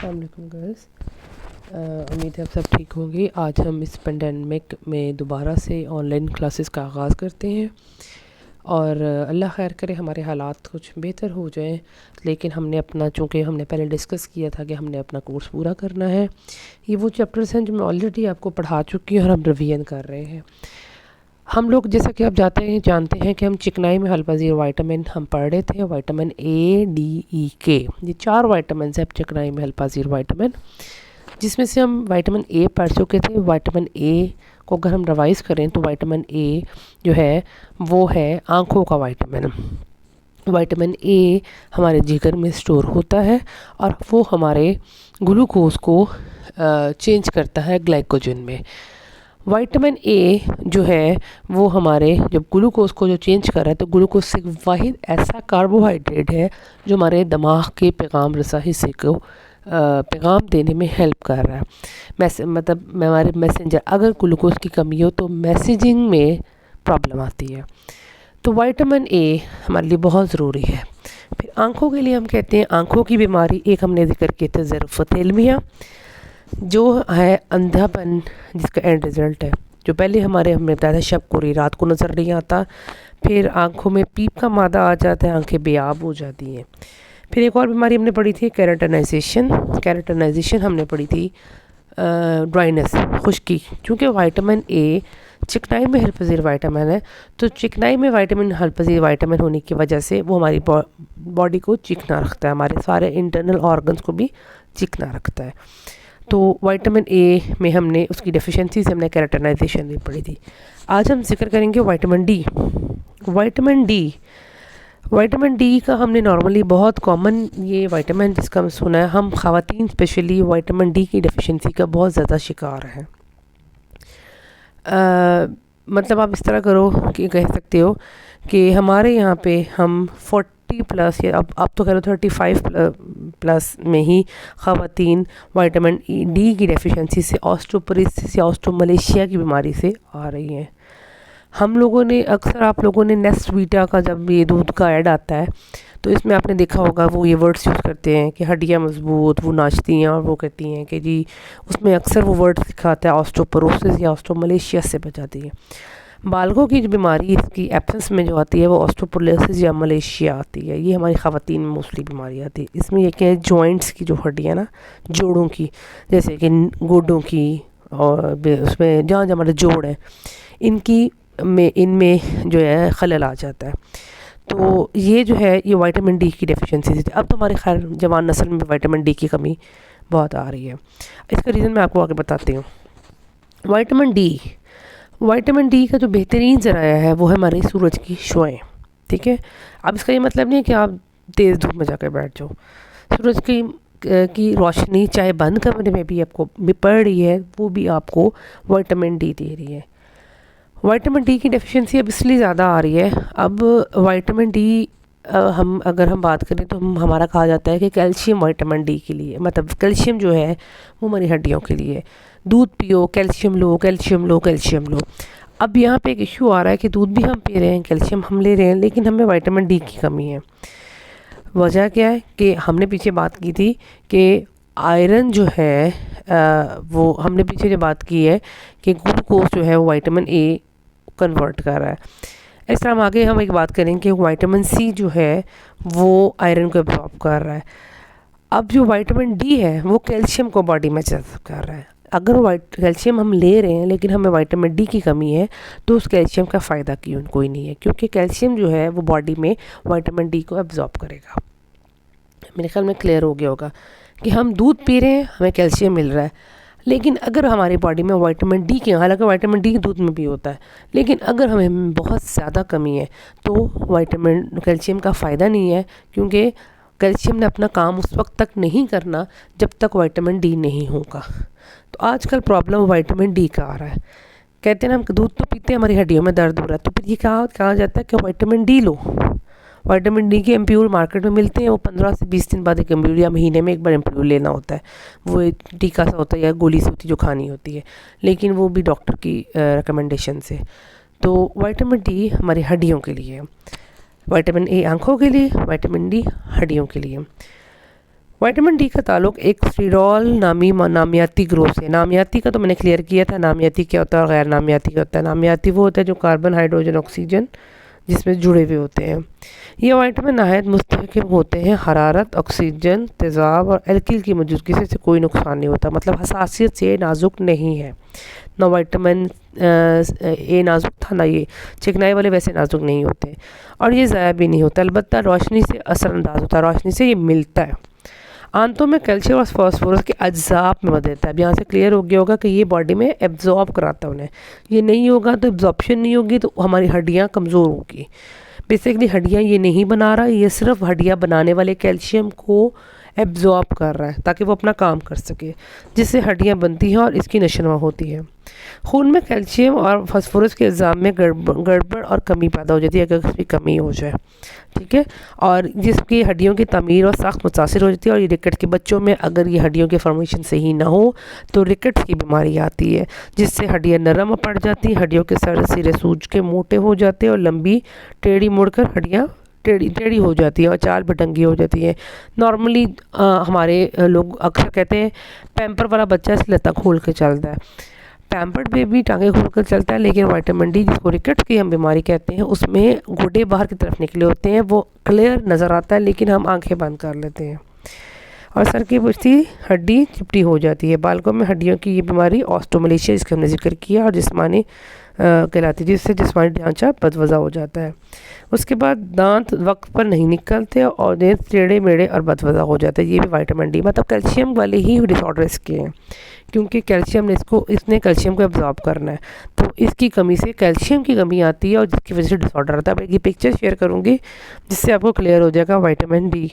अस्सलाम वालेकुम गर्ल्स। उम्मीद है आप सब ठीक होंगे। आज हम इस पेंडेमिक में दोबारा से ऑनलाइन क्लासेस का आगाज़ करते हैं और अल्लाह खैर करे हमारे हालात कुछ बेहतर हो जाएं। लेकिन चूँकि हमने पहले डिस्कस किया था कि हमने अपना कोर्स पूरा करना है। ये वो चैप्टर्स हैं जो मैं ऑलरेडी आपको पढ़ा चुकी हूँ और हम रिवीजन कर रहे हैं। हम लोग जैसा कि आप जानते हैं कि हम चिकनाई में हल-पज़ीर विटामिन हम पढ़ रहे थे। विटामिन ए, डी, ई, के, ये 4 विटामिन हैं चिकनाई में हल-पज़ीर विटामिन, जिसमें से हम विटामिन ए पढ़ चुके थे। विटामिन ए को अगर हम रिवाइज़ करें तो विटामिन ए जो है वो है आँखों का विटामिन। विटामिन ए हमारे जिगर में स्टोर होता है और वो हमारे ग्लूकोज़ को चेंज करता है ग्लाइकोजन में। विटामिन ए जो है वो हमारे जब ग्लूकोज़ को जो चेंज कर रहा है, तो ग्लूकोज़ एक वाहिद ऐसा कार्बोहाइड्रेट है जो हमारे दिमाग के पैगाम रसा हिस्से को पैगाम देने में हेल्प कर रहा है। मतलब हमारे मैसेंजर, अगर ग्लूकोज़ की कमी हो तो मैसेजिंग में प्रॉब्लम आती है। तो विटामिन ए हमारे लिए बहुत ज़रूरी है। फिर आँखों के लिए हम कहते हैं आँखों की बीमारी, एक हमने जिक्र किया था ज़ेरोफ़्थेल्मिया, जो है अंधापन जिसका एंड रिज़ल्ट है। जो पहले हमने बताया था शब कोरी, रात को नज़र नहीं आता, फिर आँखों में पीप का मादा आ जाता है, आँखें बेआब हो जाती हैं। फिर एक और बीमारी हमने पढ़ी थी कैराटिनाइजेशन हमने पढ़ी थी ड्राइनेस, खुश्की। क्योंकि विटामिन ए चिकनाई में हल-पज़ीर विटामिन है, तो चिकनाई में हल-पज़ीर विटामिन होने की वजह से वो हमारी बॉडी को चिकना रखता है, हमारे सारे इंटरनल ऑर्गन्स को भी चिकना रखता है। तो विटामिन ए में हमने उसकी डेफिशिएंसी से हमने कैराटिनाइजेशन भी पढ़ी थी। आज हम जिक्र करेंगे विटामिन डी का हमने नॉर्मली बहुत कॉमन ये विटामिन जिसका हम सुना है, हम ख़वातीन स्पेशली विटामिन डी की डेफिशिएंसी का बहुत ज़्यादा शिकार हैं। मतलब आप इस तरह कि कह सकते हो कि हमारे यहाँ पे हम 40 प्लस या अब तो कह लो 35 प्लस में ही ख़वातीन विटामिन डी की डेफिशिएंसी से ऑस्टियोपोरोसिस या ऑस्टियोमलेशिया की बीमारी से आ रही हैं। आप लोगों ने नेस्टवीटा का जब ये दूध का ऐड आता है तो इसमें आपने देखा होगा वो ये वर्ड्स यूज़ करते हैं कि हड्डियाँ मजबूत, वो नाचती हैं और वो कहती हैं कि जी, उसमें अक्सर वो वर्ड्स दिखाता है ऑस्टियोपोरोसिस या ऑस्टियोमलेशिया से बचाती है। बालगों की जो बीमारी इसकी एब्सेंस में जो आती है वो ऑस्टियोपोरोसिस या मलेशिया आती है। ये हमारी ख़वातीन में मोस्टली बीमारी आती है। इसमें ये क्या है, जॉइंट्स की जो हड्डियाँ ना, जोड़ों की, जैसे कि गोडों की और उसमें जहाँ हमारे जोड़ हैं, इनमें जो है खलल आ जाता है। तो ये जो है ये विटामिन डी की डेफिशिएंसी थी। अब तो हमारे खैर जवान नस्ल में विटामिन डी की कमी बहुत आ रही है। इसका रीज़न मैं आपको आगे बताती हूँ। विटामिन डी का जो बेहतरीन ज़राया है वो है हमारे सूरज की शुआएं। ठीक है, अब इसका ये मतलब नहीं है कि आप तेज़ धूप में जाकर बैठ जाओ। सूरज की रोशनी चाहे बंद कमरे में भी आपको भी पड़ रही है, वो भी आपको विटामिन डी दे रही है। विटामिन डी की डेफिशिएंसी अब इसलिए ज़्यादा आ रही है। अब विटामिन डी अगर हम बात करें तो हमारा कहा जाता है कि कैल्शियम विटामिन डी के लिए, मतलब कैल्शियम जो है वो हमारी हड्डियों के लिए। दूध पियो, कैल्शियम लो, कैल्शियम लो, कैल्शियम लो। अब यहाँ पे एक इशू आ रहा है कि दूध भी हम पी रहे हैं, कैल्शियम हम ले रहे हैं, लेकिन हमें विटामिन डी की कमी है। वजह क्या है कि हमने पीछे बात की थी कि आयरन जो है वो हमने पीछे जो बात की है कि ग्लूकोज जो है वो विटामिन ए कन्वर्ट कर रहा है। इस तरह हम एक बात करें कि विटामिन सी जो है वो आयरन को एब्जॉर्ब कर रहा है। अब जो विटामिन डी है वो कैल्शियम को बॉडी में जज़्ब कर रहा है। अगर कैल्शियम हम ले रहे हैं लेकिन हमें विटामिन डी की कमी है तो उस कैल्शियम का फ़ायदा कोई नहीं है, क्योंकि कैल्शियम जो है वो बॉडी में विटामिन डी को एब्जॉर्ब करेगा। मेरे ख्याल में क्लियर हो गया होगा कि हम दूध पी रहे हैं, हमें कैल्शियम मिल रहा है, लेकिन अगर हमारी बॉडी में विटामिन डी की, हालांकि विटामिन डी दूध में भी होता है, लेकिन अगर हमें बहुत ज़्यादा कमी है तो कैल्शियम का फ़ायदा नहीं है, क्योंकि कैल्शियम ने अपना काम उस वक्त तक नहीं करना जब तक विटामिन डी नहीं होगा। तो आजकल प्रॉब्लम विटामिन डी का आ रहा है। कहते हैं ना, हम दूध तो पीते हैं, हमारी हड्डियों में दर्द हो रहा है, तो फिर ये कहा जाता है कि विटामिन डी लो। विटामिन डी के एम्प्यूल मार्केट में मिलते हैं, वो 15 से 20 दिन बाद एक एम्प्यूल या महीने में एक बार एम्प्यूल लेना होता है। वो एक टीका सा होता है या गोली सी होती है जो खानी होती है, लेकिन वो भी डॉक्टर की रिकमेंडेशन से। तो विटामिन डी हमारी हड्डियों के लिए, विटामिन ए आँखों के लिए, विटामिन डी हड्डियों के लिए। विटामिन डी का ताल्लुक एक स्टीरॉल नामियाती ग्रोथ से। नामियाती का तो मैंने क्लियर किया था, नामियाती क्या होता है और गैर नामियाती क्या होता है। नामियाती वो होता है जो कार्बन, हाइड्रोजन, ऑक्सीजन जिसमें जुड़े हुए होते हैं। ये विटामिन नहायत मुस्तहकम होते हैं, हरारत, ऑक्सीजन, तेज़ाब और एल्किल की मौजूदगी से कोई नुकसान नहीं होता, मतलब हसासियत से नाजुक नहीं है। ना विटामिन ए नाजुक था, ना ये चिकनाई वाले वैसे नाजुक नहीं होते, और ये ज़ाया भी नहीं होता, अलबत्ता रोशनी से असरअंदाज होता है, रोशनी से ये मिलता है। आंतों में कैल्शियम और फास्फोरस के अज्जाब में मदद देता है। अब यहाँ से क्लियर हो गया होगा कि ये बॉडी में एब्जॉर्ब कराता है उन्हें। ये नहीं होगा तो एब्जॉर्प्शन नहीं होगी तो हमारी हड्डियाँ कमज़ोर होगी। बेसिकली हड्डियाँ ये नहीं बना रहा, ये सिर्फ हड्डियाँ बनाने वाले कैल्शियम को एब्जॉर्ब कर रहा है ताकि वो अपना काम कर सके, जिससे हड्डियाँ बनती हैं और इसकी नशोनुमा होती है। खून में कैल्शियम और फास्फोरस के एग्ज़ाम में गड़बड़ और कमी पैदा हो जाती है अगर इसकी कमी हो जाए, ठीक है, और जिसकी हड्डियों की तमीर और साख्त मुतासिर हो जाती है। और ये रिकेट के बच्चों में अगर ये हड्डियों की फॉर्मेशन सही ना हो तो रिकेट्स की बीमारी आती है, जिससे हड्डियाँ नरम पड़ जाती हैं, हड्डियों के सिरे सूज के मोटे हो जाते हैं और लंबी टेढ़ी मुड़कर हड्डियाँ टेढ़ी हो जाती है और चाल भटंगी हो जाती है। नॉर्मली हमारे लोग अक्सर कहते हैं पैम्पर वाला बच्चा इसलिए लत्ता खोल के चलता है। पैम्पर्ड बेबी टांगे खोल कर चलता है, लेकिन विटामिन डी जिसको रिकेट्स की हम बीमारी कहते हैं उसमें गोडे बाहर की तरफ निकले होते हैं, वो क्लियर नज़र आता है लेकिन हम आंखें बंद कर लेते हैं, और सर की पुश्ती हड्डी चिपटी हो जाती है। बालकों में हड्डियों की ये बीमारी ऑस्टोमलेशिया जिसका हमने जिक्र किया और जिस्मानी कहलाती है, जिससे जिस्मानी ढांचा बदवज़ा हो जाता है। उसके बाद दांत वक्त पर नहीं निकलते और दांत टेढ़े मेढ़े और बदवज़ा हो जाते हैं। ये भी विटामिन डी मतलब कैल्शियम वाले ही डिसऑर्डर इसके हैं, क्योंकि कैल्शियम ने इसने कैल्शियम को एब्जॉर्ब करना है, तो इसकी कमी से कैल्शियम की कमी आती है और जिसकी वजह से डिसऑर्डर आता है। अब ये पिक्चर शेयर करूँगी जिससे आपको क्लियर हो जाएगा विटामिन डी।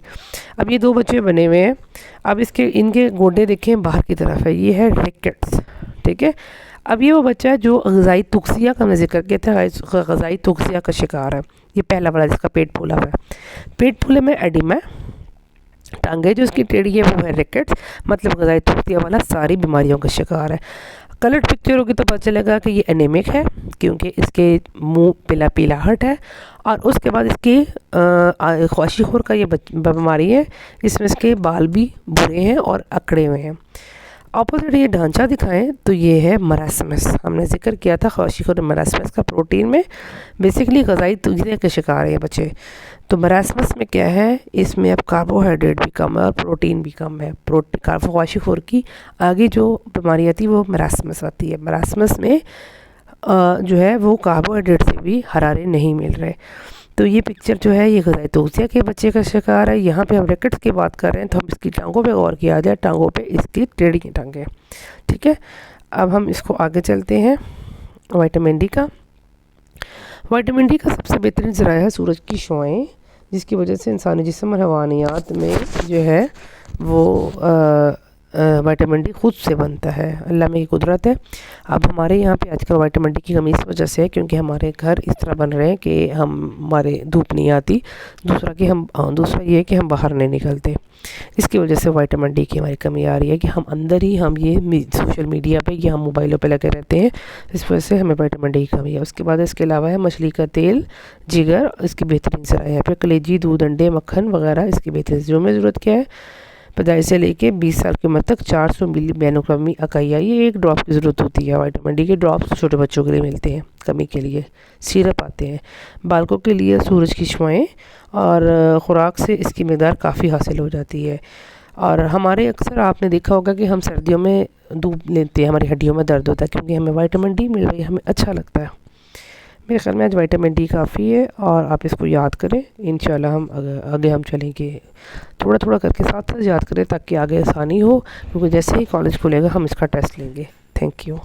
अब ये दो बच्चे बने हुए हैं, अब इनके गोडे देखें बाहर की तरफ है, ये है रिकेट्स, ठीक है। अब ये वो बच्चा है जो ग़िज़ाई तुक्सिया का हमने जिक्र किया था, ग़िज़ाई तुक्सिया का शिकार है। ये पहला वाला जिसका पेट फूला हुआ है। पेट फूले में एडिमा, टांगे जो उसकी टेढ़ी है वो है रिकेट्स, मतलब ग़िज़ाई तुक्सिया वाला सारी बीमारियों का शिकार है। कलर्ड पिक्चर होगी तो पता चलेगा कि ये एनीमिक है, क्योंकि इसके मुंह पीलाहट है, और उसके बाद इसकी ख्वाशिखोर का ये बीमारी है, इसमें इसके बाल भी बुरे हैं और अकड़े हुए हैं। ऑपोजिट ये ढांचा दिखाएं तो ये है मरासमस, हमने जिक्र किया था ख्वाशिखोर मरासमस का। प्रोटीन में बेसिकली ग़िज़ाई तुक्सिया के शिकार है बच्चे। तो मरासमस में क्या है, इसमें अब कार्बोहाइड्रेट भी कम है और प्रोटीन भी कम है। ख्वाशिखोर की आगे जो बीमारी आती है वो मरासमस आती है। मरासमस में जो है वो कार्बोहाइड्रेट से भी हरारे नहीं मिल रहे। तो ये पिक्चर जो है ये ग़िज़ाई तुक्सिया के बच्चे का शिकार है। यहाँ पे हम रिकेट्स की बात कर रहे हैं तो हम इसकी टांगों पे गौर किया जाए, टांगों पे इसकी टेढ़ी टांगें, ठीक है। अब हम इसको आगे चलते हैं। विटामिन डी का सबसे बेहतरीन ज़राया है सूरज की शुआएँ, जिसकी वजह से इंसानी जिस्म और हवानियात में जो है वो विटामिन डी खुद से बनता है, अल्लाह में की कुदरत है। अब हमारे यहाँ पे आजकल विटामिन डी की कमी इस वजह से है क्योंकि हमारे घर इस तरह बन रहे हैं कि हमारे धूप नहीं आती, दूसरा ये है कि हम बाहर नहीं निकलते, इसकी वजह से विटामिन डी की हमारी कमी आ रही है कि हम अंदर ही हम ये सोशल मीडिया पे या हम मोबाइलों पे लगे रहते हैं, इस वजह से हमें विटामिन डी की कमी है। उसके बाद इसके अलावा है मछली का तेल, जिगर, इसकी बेहतरीन ज़राया है। फिर कलेजी, दूध, अंडे, मक्खन वगैरह इसकी बेहतरीन। जो में ज़रूरत क्या है, पैदाइश से लेके 20 साल की उम्र तक 400 मिली बैनुक़वामी अकाइया, ये एक ड्रॉप की ज़रूरत होती है। विटामिन डी के ड्रॉप्स छोटे बच्चों के लिए मिलते हैं कमी के लिए, सिरप आते हैं। बालकों के लिए सूरज की शुआएँ और ख़ुराक से इसकी मकदार काफ़ी हासिल हो जाती है। और हमारे अक्सर आपने देखा होगा कि हम सर्दियों में धूप लेते हैं, हमारी हड्डियों में दर्द होता है क्योंकि हमें विटामिन डी मिल रही है, हमें अच्छा लगता है। मेरे ख्याल में आज विटामिन डी काफ़ी है और आप इसको याद करें। इंशाल्लाह हम आगे हम चलेंगे, थोड़ा थोड़ा करके साथ साथ याद करें ताकि आगे आसानी हो, क्योंकि जैसे ही कॉलेज खुलेगा हम इसका टेस्ट लेंगे। Thank you.